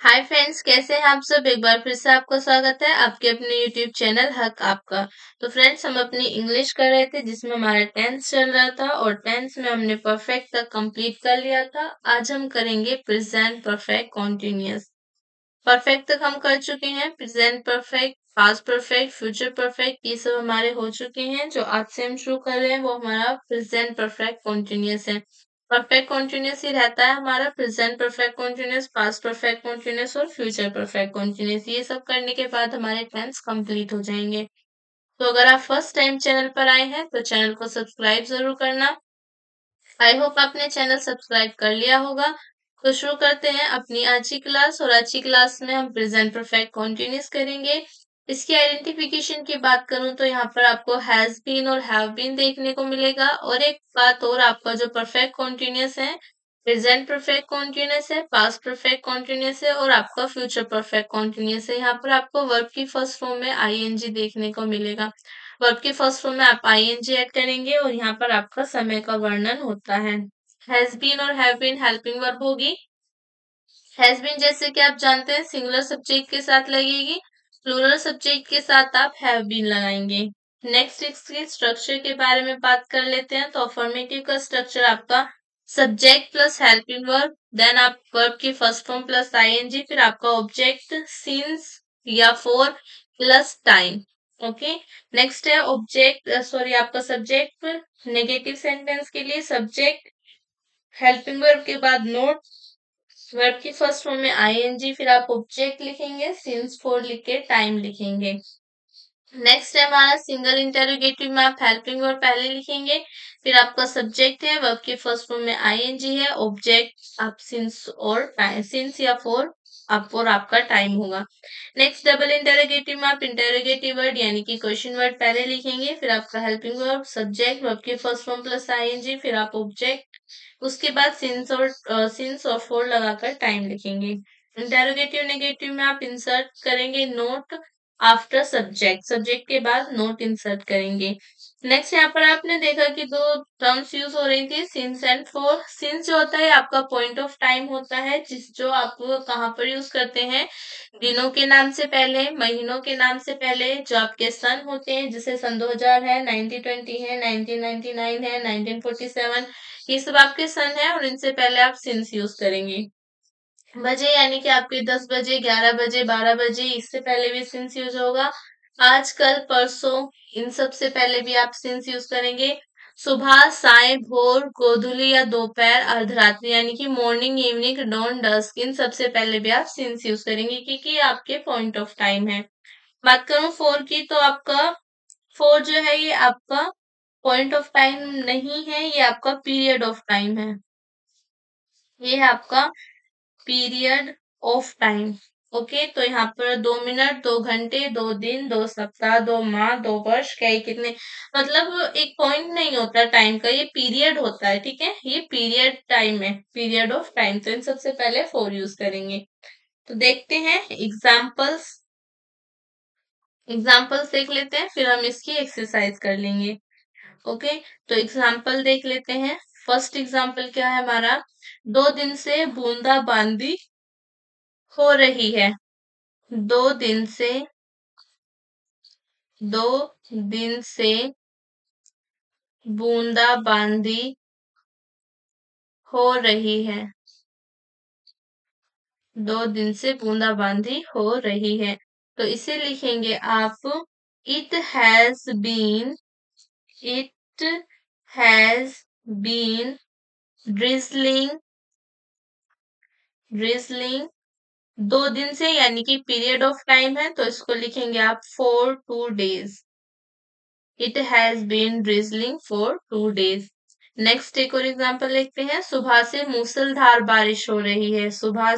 Hi friends, कैसे हैं आप सब। एक बार फिर से आपका स्वागत है आपके अपने यूट्यूब चैनल हक आपका। तो फ्रेंड्स, हम अपनी इंग्लिश कर रहे थे जिसमें हमारा टेंथ चल रहा था और टेंथ में हमने परफेक्ट तक कंप्लीट कर लिया था। आज हम करेंगे प्रेजेंट परफेक्ट कॉन्टिन्यूअस। परफेक्ट तक हम कर चुके हैं। Present perfect, past perfect, future perfect, ये सब हमारे हो चुके हैं। जो आज से हम शुरू कर रहे हैं वो हमारा प्रेजेंट परफेक्ट कॉन्टिन्यूअस है। परफेक्ट कॉन्टिन्यूअस ही रहता है हमारा। Present perfect continuous, past perfect continuous और फ्यूचर परफेक्ट कॉन्टिन्यूअस, ये सब करने के बाद हमारे टेंस कंप्लीट हो जाएंगे। तो अगर आप फर्स्ट टाइम चैनल पर आए हैं तो चैनल को सब्सक्राइब जरूर करना। आई होप आपने चैनल सब्सक्राइब कर लिया होगा। तो शुरू करते हैं अपनी आज की क्लास। और आज की क्लास में हम प्रेजेंट परफेक्ट कॉन्टिन्यूअस करेंगे। इसकी आइडेंटिफिकेशन की बात करूं तो यहाँ पर आपको हैज बीन और हैव बीन देखने को मिलेगा। और एक बात और, आपका जो परफेक्ट कॉन्टिन्यूअस है, प्रेजेंट परफेक्ट कॉन्टिन्यूअस है, पास्ट परफेक्ट कॉन्टिन्यूअस है और आपका फ्यूचर परफेक्ट कॉन्टिन्यूअस है। यहाँ पर आपको वर्ब की फर्स्ट फॉर्म में आईएनजी देखने को मिलेगा। वर्ब के फर्स्ट फॉर्म में आप आईएनजी ऐड करेंगे और यहाँ पर आपका समय का वर्णन होता है। हैज बीन और हैव बीन हेल्पिंग वर्ब होगी। हैज बीन जैसे कि आप जानते हैं सिंगुलर सब्जेक्ट के साथ लगेगी, प्लूरल सब्जेक्ट के साथ आप हैव बीन लगाएंगे। नेक्स्ट इसके स्ट्रक्चर के बारे में बात कर लेते हैं। तो अफर्मेटिव का स्ट्रक्चर आपका subject plus helping verb, then आप वर्ब की फर्स्ट फॉर्म प्लस आईएनजी, फिर आपका ऑब्जेक्ट सिंस या for plus time. Okay. Next है ऑब्जेक्ट, सॉरी, आपका सब्जेक्ट नेगेटिव सेंटेंस के लिए सब्जेक्ट हेल्पिंग वर्ब के बाद नोट, वर्ब की फर्स्ट फॉर्म में आईएनजी, फिर आप ऑब्जेक्ट लिखेंगे, सिंस फॉर लिख के टाइम लिखेंगे। नेक्स्ट है हमारा सिंगल इंटेरोगेटिव में आप हेल्पिंग वर्ब पहले लिखेंगे, फिर आपका सब्जेक्ट है, वर्ब की फर्स्ट फॉर्म में आईएनजी है, ऑब्जेक्ट आप सिंस और टाइम, सिंस या फॉर आप और आपका टाइम होगा। नेक्स्ट डबल इंटेरोगेटिव में आप इंटेरोगेटिव वर्ड यानी कि क्वेश्चन वर्ड पहले लिखेंगे, फिर आपका हेल्पिंग वर्ब, सब्जेक्ट, वर्ब की फर्स्ट फॉर्म प्लस आईएनजी, फिर आप ऑब्जेक्ट, उसके बाद सिंस और फॉर लगाकर टाइम लिखेंगे। इंटेरोगेटिव नेगेटिव में आप इंसर्ट करेंगे नोट आफ्टर सब्जेक्ट, सब्जेक्ट के बाद नोट इंसर्ट करेंगे। नेक्स्ट यहाँ पर आपने देखा कि दो टर्म्स यूज हो रही थी, सिंस एंड फोर। सिंस जो होता है आपका पॉइंट ऑफ टाइम होता है, जिस जो आप कहाँ पर यूज करते हैं, दिनों के नाम से पहले, महीनों के नाम से पहले, जो आपके सन होते हैं, जैसे सन 2000 है, 1920 है, 1999 है, 1947, ये सब आपके सन है और इनसे पहले आप सिंस यूज करेंगे। बजे यानी कि आपके 10 बजे, 11 बजे, 12 बजे, इससे पहले भी सिंस यूज होगा। आज, कल, परसों, इन सब से पहले भी आप सिंस यूज करेंगे। सुबह, साय, भोर, गोधूली या दोपहर, अर्धरात्रि यानी कि मॉर्निंग, इवनिंग, डॉन, डस्क, इन सबसे पहले भी आप सिंस यूज करेंगे क्योंकि ये आपके पॉइंट ऑफ टाइम है। बात करूं फोर की तो आपका फोर जो है ये आपका पॉइंट ऑफ टाइम नहीं है, ये आपका पीरियड ऑफ टाइम है। ये है आपका पीरियड ऑफ टाइम। ओके, तो यहाँ पर 2 मिनट, 2 घंटे, 2 दिन, 2 सप्ताह, 2 माह, 2 वर्ष, क्या ये कितने, मतलब एक पॉइंट नहीं होता टाइम का, ये पीरियड होता है। ठीक है, ये पीरियड टाइम है, पीरियड ऑफ टाइम। तो इन सबसे पहले फोर यूज करेंगे। तो देखते हैं एग्जाम्पल्स, एग्जाम्पल्स देख लेते हैं, फिर हम इसकी एक्सरसाइज कर लेंगे। ओके, तो एग्जाम्पल देख लेते हैं। फर्स्ट एग्जाम्पल क्या है हमारा, 2 दिन से बूंदाबांदी हो रही है। 2 दिन से, 2 दिन से बूंदाबांदी हो रही है। 2 दिन से बूंदाबांदी हो रही है। तो इसे लिखेंगे आप, it has been, it has been drizzling, drizzling 2 दिन से यानी कि पीरियड ऑफ टाइम है, तो इसको लिखेंगे आप for 2 days। It has been drizzling for 2 days। Next एक और एग्जांपल देखते हैं। सुबह से मूसलधार बारिश हो रही है। सुबह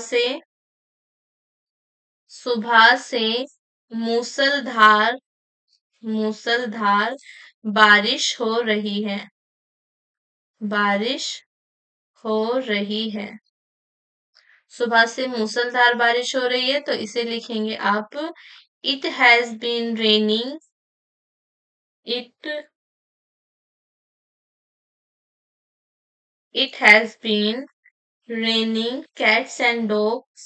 से मूसलधार, मूसलधार बारिश हो रही है। बारिश हो रही है। सुबह से मूसलधार बारिश हो रही है, तो इसे लिखेंगे आप, it has been raining, it it has been raining cats and dogs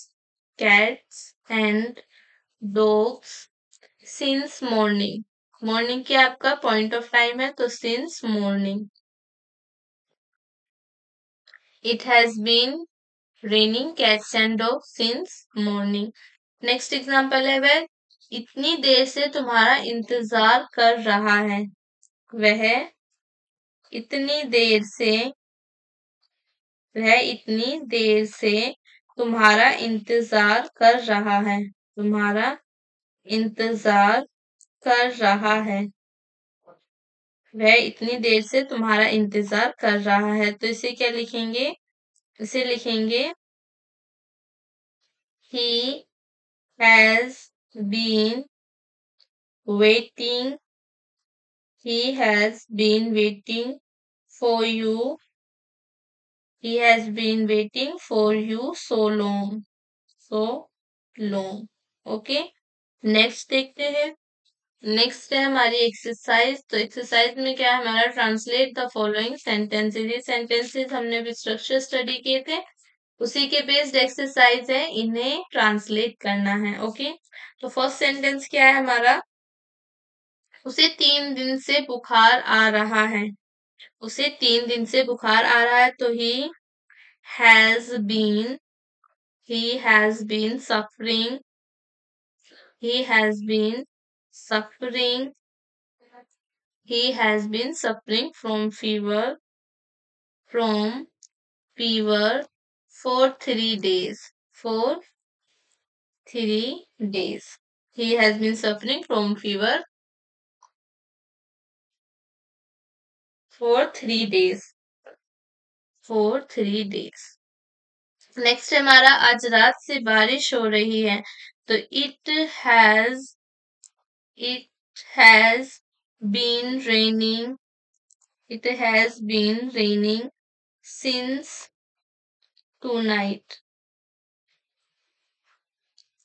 cats and dogs since morning. Morning क्या आपका पॉइंट ऑफ टाइम है, तो since morning. It has been raining cats and dogs since morning. Next example है, वह इतनी देर से तुम्हारा इंतजार कर रहा है. वह इतनी देर से वह इतनी देर से तुम्हारा इंतजार कर रहा है. तुम्हारा इंतजार कर रहा है. वह इतनी देर से तुम्हारा इंतजार कर रहा है. तो इसे क्या लिखेंगे? इसे लिखेंगे he has been waiting. He has been waiting for you. He has been waiting for you so long. So long. Okay, next देखते हैं. नेक्स्ट है हमारी एक्सरसाइज. तो एक्सरसाइज में क्या है हमारा, ट्रांसलेट द फॉलोइंग सेंटेंसेस. ये सेंटेंसेस हमने भी स्ट्रक्चर स्टडी किए थे, उसी के बेस्ड एक्सरसाइज है, इन्हें ट्रांसलेट करना है. ओके, तो फर्स्ट सेंटेंस क्या है हमारा, उसे 3 दिन से बुखार आ रहा है. उसे 3 दिन से बुखार आ रहा है, तो has been he has been suffering. He has been suffering. He has been suffering from fever. From fever for 3 days. For 3 days. He has been suffering from fever for 3 days. For 3 days. Next हमारा, आज रात से बारिश हो रही है. तो has it has been raining. It has been raining since tonight.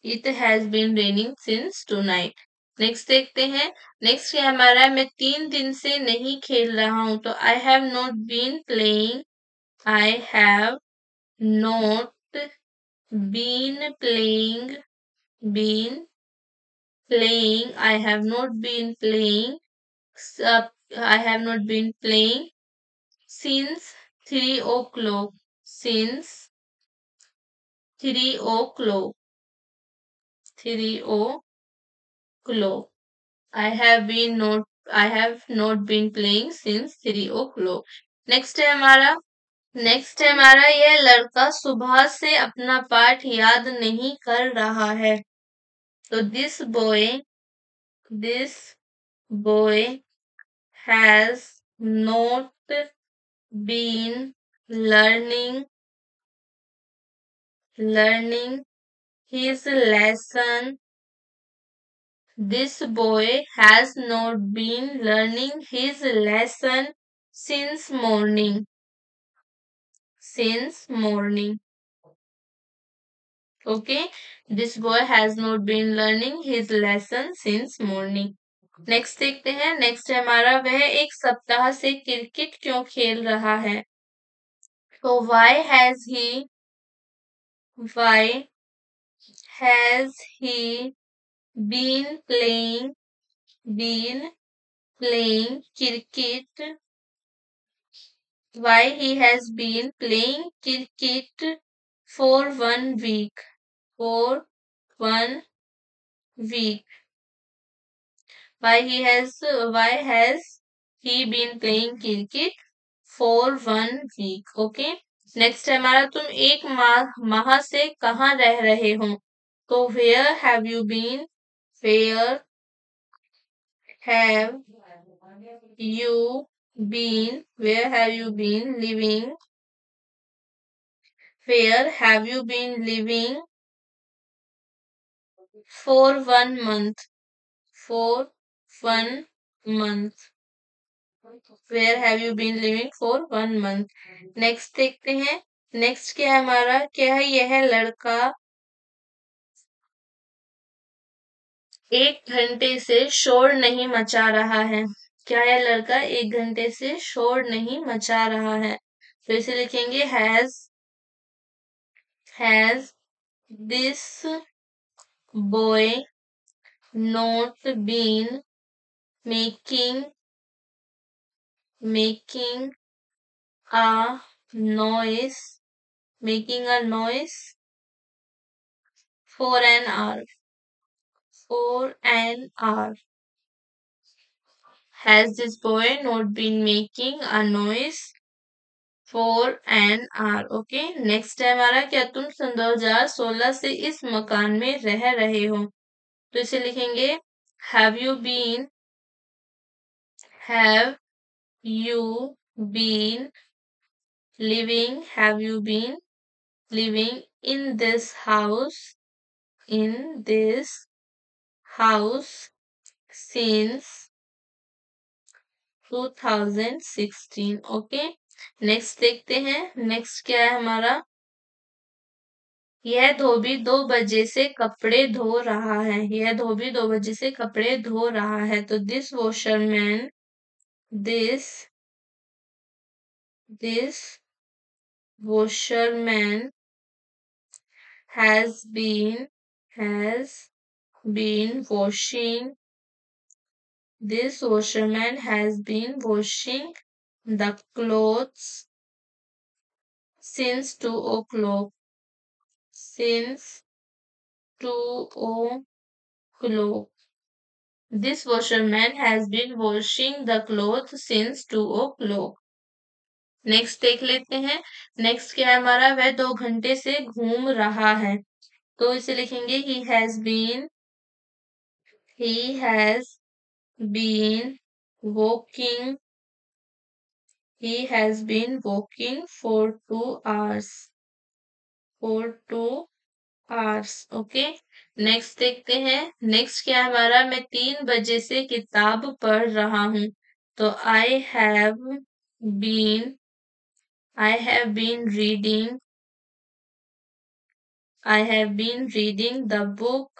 It has been raining since tonight. Next देखते हैं. नेक्स्ट है हमारा, मैं 3 दिन से नहीं खेल रहा हूं. तो I have not been playing. I have not been playing. Been playing. I have not been playing. I have not been playing since 3 o'clock. Since 3 o'clock. 3 o'clock. I have not been playing since 3 o'clock. Next है हमारा. यह लड़का सुबह से अपना पाठ याद नहीं कर रहा है. तो this boy has not been learning his lesson. This boy has not been learning his lesson since morning. Since morning. Okay, this boy has not been learning his lesson since morning. Next देखते हैं. Next है हमारा, वह 1 सप्ताह से cricket क्यों खेल रहा है. तो why has he been playing cricket. Why he has been playing cricket for 1 week. For 1 week. Why has he been playing cricket for 1 week. Okay. Next है हमारा, तुम 1 माह से कहाँ रह रहे हो. तो where have you been. Where have you been. Where have you been living. Where have you been living for 1 month. For 1 month. Where have you been living for 1 month. Next देखते हैं. नेक्स्ट क्या है हमारा, क्या है, यह लड़का 1 घंटे से शोर नहीं मचा रहा है. क्या यह लड़का 1 घंटे से शोर नहीं मचा रहा है. तो इसे लिखेंगे has this boy not been making a noise for an hour. Has this boy not been making a noise for an hour? Okay, next है हमारा, क्या तुम सन 2016 से इस मकान में रह रहे हो? तो इसे लिखेंगे have you been have you been living in this house since 2016? Okay, next देखते हैं, नेक्स्ट क्या है हमारा, यह धोबी 2 बजे से कपड़े धो रहा है। यह धोबी 2 बजे से कपड़े धो रहा है, तो this washerman has been washing this washerman has been washing the clothes since 2 o'clock. Since 2 o'clock. This washerman has been washing the clothes since 2 o'clock. Next देख लेते हैं, नेक्स्ट क्या है हमारा, वह 2 घंटे से घूम रहा है। तो इसे लिखेंगे he has been walking for 2 hours. Okay, next देखते हैं, नेक्स्ट क्या है हमारा, मैं 3 बजे से किताब पढ़ रहा हूँ। तो been I have been reading the book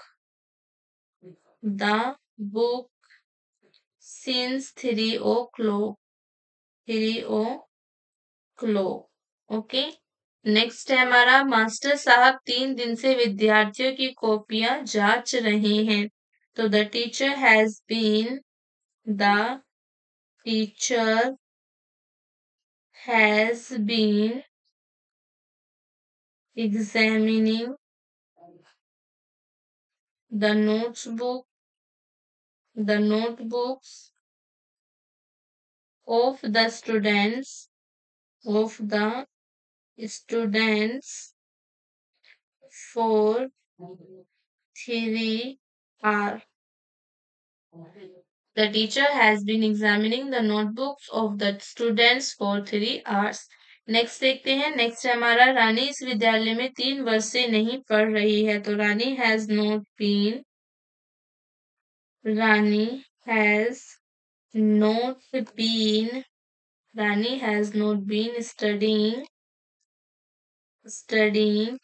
since 3 o'clock. 3 o'clock. Okay, next है हमारा, मास्टर साहब 3 दिन से विद्यार्थियों की कॉपियां जांच रहे हैं। तो the teacher has been examining the notebooks of the students for 3 hours. The teacher has been examining the notebooks of the students for 3 hours. Next देखते हैं, नेक्स्ट है हमारा, रानी इस विद्यालय में 3 वर्ष से नहीं पढ़ रही है। तो Rani has not been studying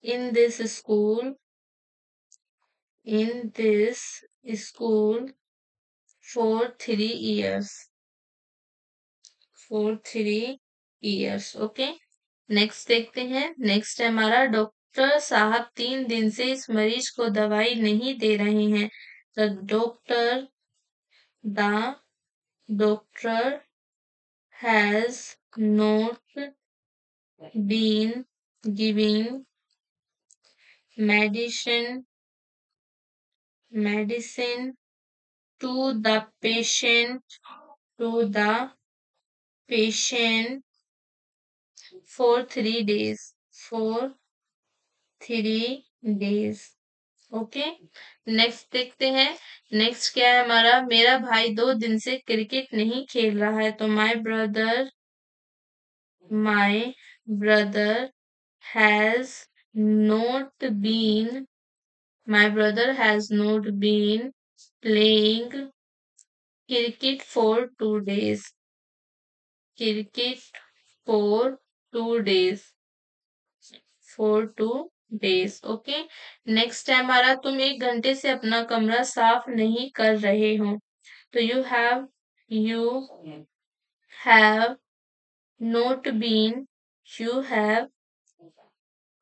in this school for 3 years. Okay, next देखते हैं, नेक्स्ट है हमारा, डॉक्टर साहब 3 दिन से इस मरीज को दवाई नहीं दे रहे हैं। The doctor has not been giving medicine to the patient for 3 days. Okay, next देखते हैं, नेक्स्ट क्या है हमारा, मेरा भाई 2 दिन से क्रिकेट नहीं खेल रहा है। तो my brother has not been playing cricket for 2 days. for 2 days. Okay, next है हमारा, तुम 1 घंटे से अपना कमरा साफ नहीं कर रहे हो। तो you have not been you have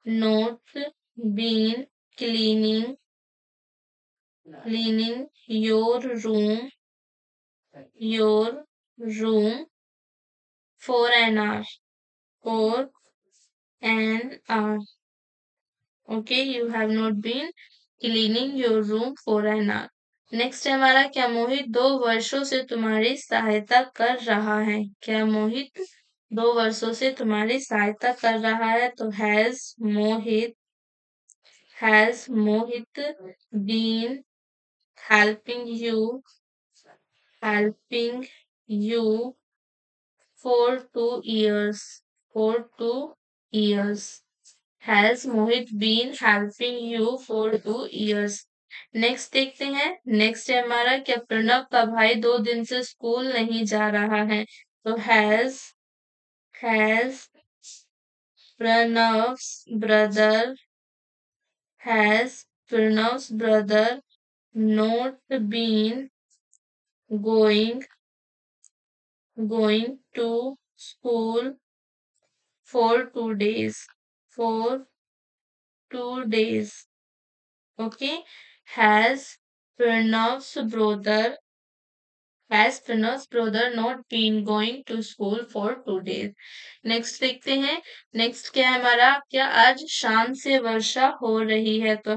not been cleaning your room for an hour. For an hour. Okay, you have not been cleaning your room for an hour. Next है हमारा, क्या मोहित 2 वर्षों से तुम्हारी सहायता कर रहा है? क्या मोहित 2 वर्षों से तुम्हारी सहायता कर रहा है? तो has Mohit been helping you for 2 years? For 2 years. Has Mohit been helping you for 2 years? Next देखते हैं। नेक्स्ट है हमारा, क्या प्रणव का भाई 2 दिन से स्कूल नहीं जा रहा है? तो has Pranav's brother has Pranav's brother not been going to school for 2 days? For 2 days. Okay. Has Pranav's brother not been going to school for 2 days? Next देखते हैं। नेक्स्ट क्या है हमारा, क्या आज शाम से वर्षा हो रही है? तो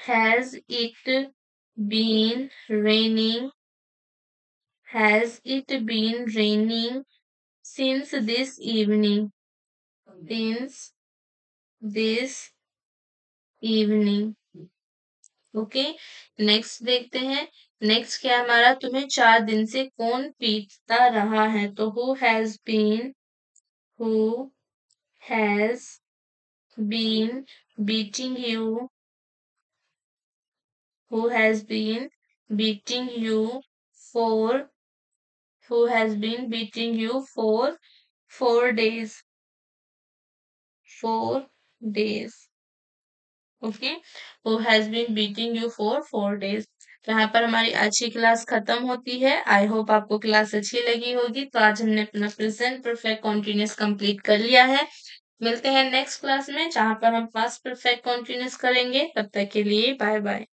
has it been raining has it been raining since this evening? Since this evening. Okay. Next देखते हैं। नेक्स्ट क्या है हमारा, तुम्हें 4 दिन से कौन पीटता रहा है? तो who has been beating you who has been beating you for 4 days? 4 days. Okay. Who has been beating you for 4 days। तो यहाँ पर हमारी आज की क्लास खत्म होती है। आई होप आपको क्लास अच्छी लगी होगी। तो आज हमने अपना प्रेजेंट परफेक्ट कॉन्टिन्यूस कंप्लीट कर लिया है। मिलते हैं नेक्स्ट क्लास में, जहाँ पर हम पास्ट परफेक्ट कॉन्टिन्यूस करेंगे। तब तक के लिए बाय बाय।